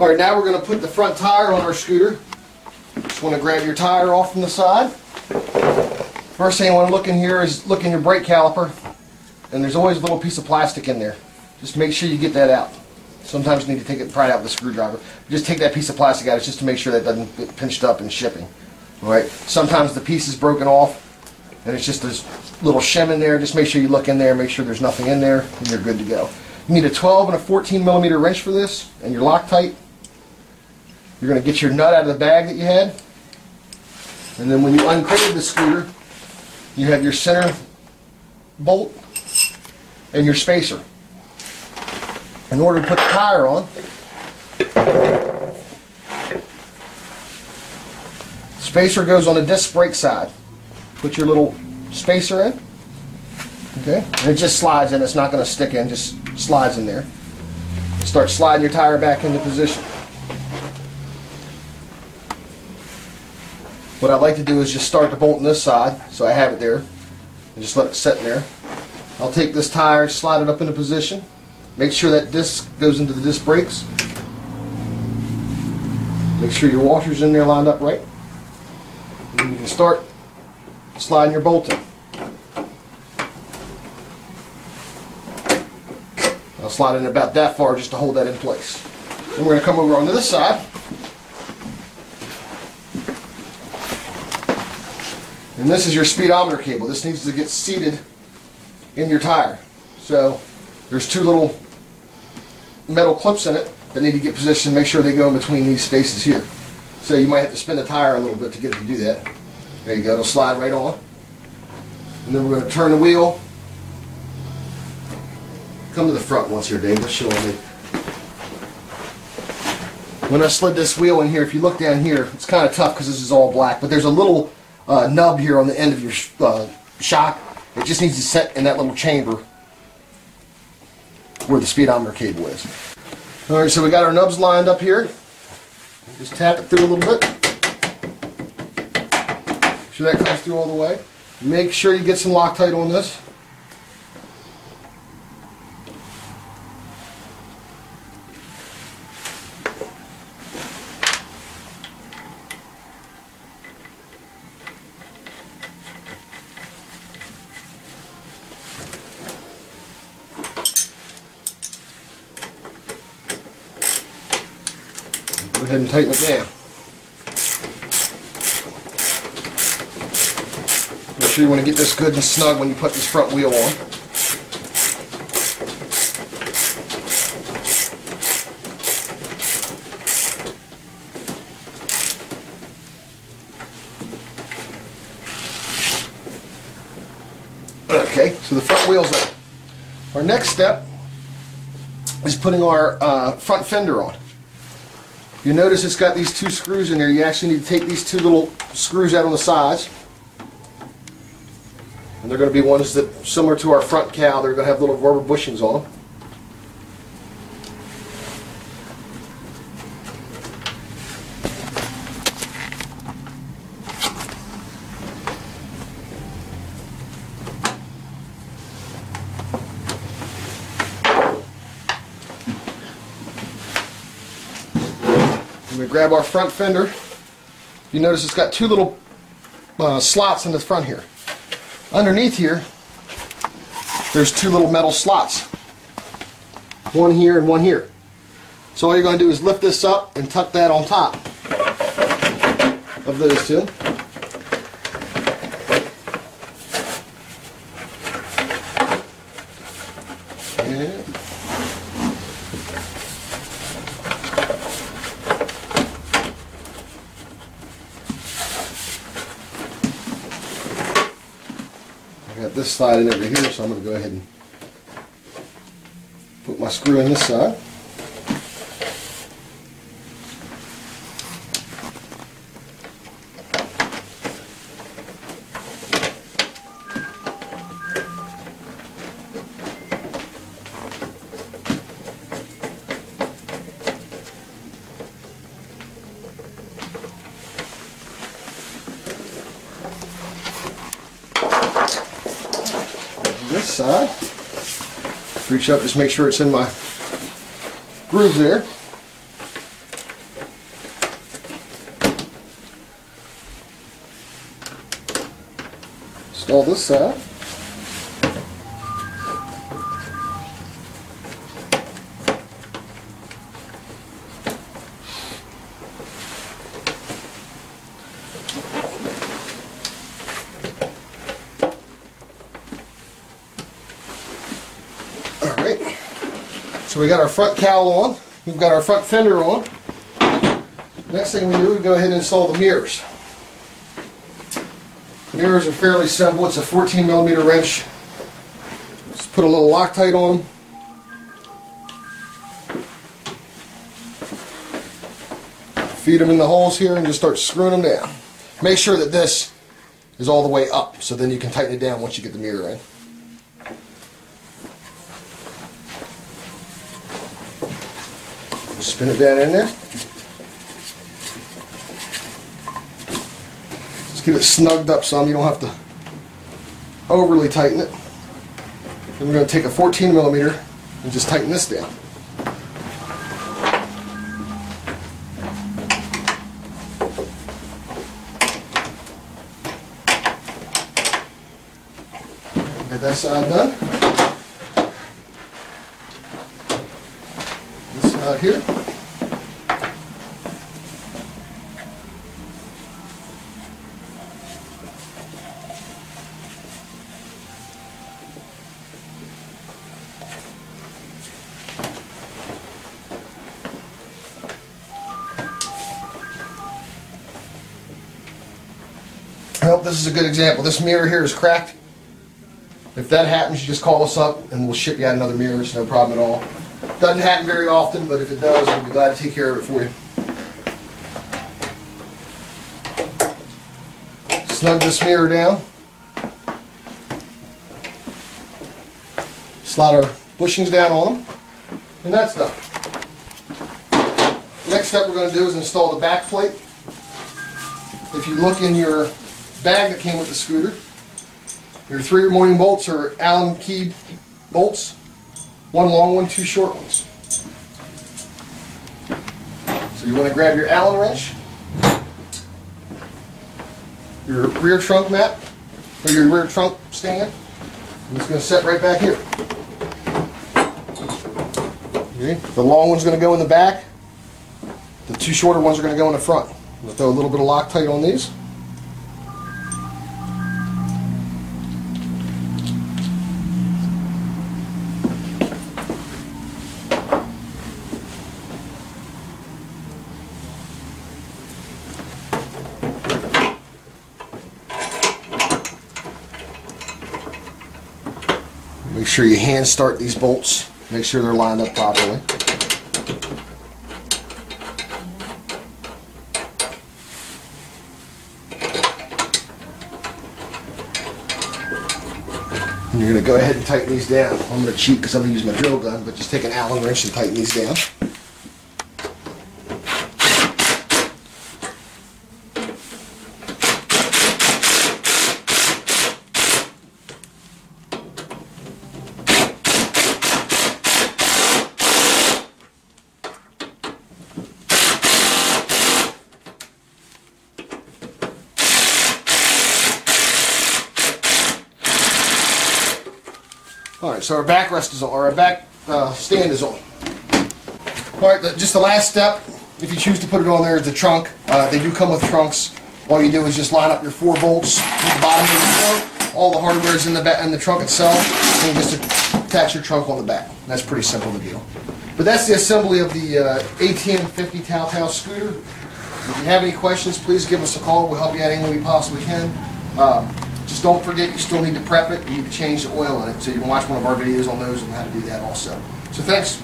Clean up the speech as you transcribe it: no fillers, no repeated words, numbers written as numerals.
Alright, now we're going to put the front tire on our scooter. Just want to grab your tire off from the side. First thing you want to look in here is look in your brake caliper, and there's always a little piece of plastic in there. Just make sure you get that out. Sometimes you need to take it, pry it out with a screwdriver. Just take that piece of plastic out. It's just to make sure that doesn't get pinched up in shipping. Alright, sometimes the piece is broken off and it's just this little shim in there. Just make sure you look in there, make sure there's nothing in there, and you're good to go. You need a 12 and a 14 millimeter wrench for this, and your Loctite. You're going to get your nut out of the bag that you had, and then when you uncradle the scooter, you have your center bolt and your spacer. In order to put the tire on, spacer goes on the disc brake side. Put your little spacer in, okay, and it just slides in. It's not going to stick in, just slides in there. Start sliding your tire back into position. What I like to do is just start the bolt on this side, so I have it there, and just let it sit in there. I'll take this tire, slide it up into position. Make sure that disc goes into the disc brakes. Make sure your washer's in there lined up right. And then you can start sliding your bolt in. I'll slide it in about that far just to hold that in place. Then we're going to come over onto this side. And this is your speedometer cable. This needs to get seated in your tire. So there's two little metal clips in it that need to get positioned. Make sure they go in between these spaces here. So you might have to spin the tire a little bit to get it to do that. There you go, it'll slide right on. And then we're going to turn the wheel. Come to the front once here, Dave. Let's show me. When I slid this wheel in here, if you look down here, it's kind of tough because this is all black, but there's a little nub here on the end of your shock. It just needs to set in that little chamber where the speedometer cable is. Alright, so we got our nubs lined up here. Just tap it through a little bit. Make sure that comes through all the way. Make sure you get some Loctite on this. Go ahead and tighten it down. Make sure you want to get this good and snug when you put this front wheel on. Okay, so the front wheel's on. Our next step is putting our front fender on. You notice it's got these two screws in there. You actually need to take these two little screws out on the sides. And they're going to be ones that, similar to our front cowl, they're going to have little rubber bushings on them. We grab our front fender. You notice it's got two little slots in the front here. Underneath here, there's two little metal slots. One here and one here. So all you're going to do is lift this up and tuck that on top of those two. And I got this slide in over here, so I'm going to go ahead and put my screw in this side. This side, reach up, just make sure it's in my groove there. Install this side. Alright, so we got our front cowl on, we've got our front fender on. Next thing we do, we go ahead and install the mirrors. Mirrors are fairly simple. It's a 14mm wrench. Just put a little Loctite on them. Feed them in the holes here and just start screwing them down. Make sure that this is all the way up, so then you can tighten it down once you get the mirror in. Spin it down in there. Just get it snugged up some, you don't have to overly tighten it. Then we're going to take a 14mm and just tighten this down. Get that side done. This side here. Well, this is a good example. This mirror here is cracked. If that happens, you just call us up and we'll ship you out another mirror. It's no problem at all. Doesn't happen very often, but if it does, we'll be glad to take care of it for you. Snug this mirror down. Slide our bushings down on them. And that's done. Next step we're going to do is install the back plate. If you look in your bag that came with the scooter, your 3 remaining bolts are Allen keyed bolts. 1 long one, 2 short ones. So you want to grab your Allen wrench, your rear trunk mat, or your rear trunk stand, and it's going to set right back here. Okay. The long one's going to go in the back. The 2 shorter ones are going to go in the front. We'll throw a little bit of Loctite on these. Make sure you hand start these bolts. Make sure they're lined up properly. And you're going to go ahead and tighten these down. I'm going to cheat because I'm going to use my drill gun, but just take an Allen wrench and tighten these down. Alright, so our backrest is on, or our back stand is on. Alright, just the last step, if you choose to put it on there, is the trunk. They do come with trunks. All you do is just line up your 4 bolts at the bottom of the trunk. All the hardware is in the trunk itself, and you just attach your trunk on the back. That's pretty simple to do. But that's the assembly of the ATM50 TAO TAO scooter. If you have any questions, please give us a call. We'll help you out any way we possibly can. Just don't forget, you still need to prep it. You need to change the oil in it. So you can watch one of our videos on those and how to do that also. So thanks.